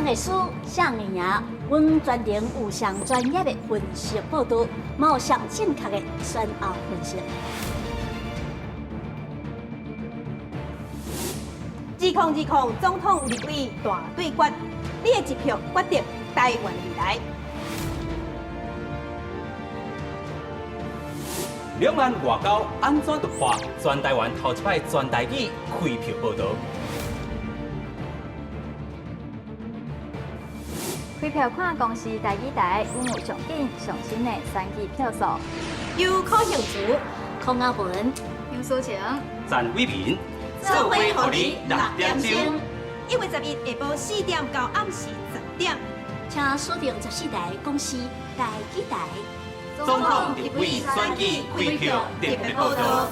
上的输，上的赢。阮专程有上专业的分析报道，嘛有上正确的选后分析。2020总统立委大对决，你的一票决定台湾的未来。两岸外交安怎突破？全台湾头一摆全台语开票报道。开票看公司台语台，阮有上紧上新的选举票数。由柯幸竹、柯雅文、杨淑晴、陈伟民，做伙互你6点钟。 1月11日下晡4点到暗时10点，请锁定14台公司台语台。总统立委选举开票特别报道。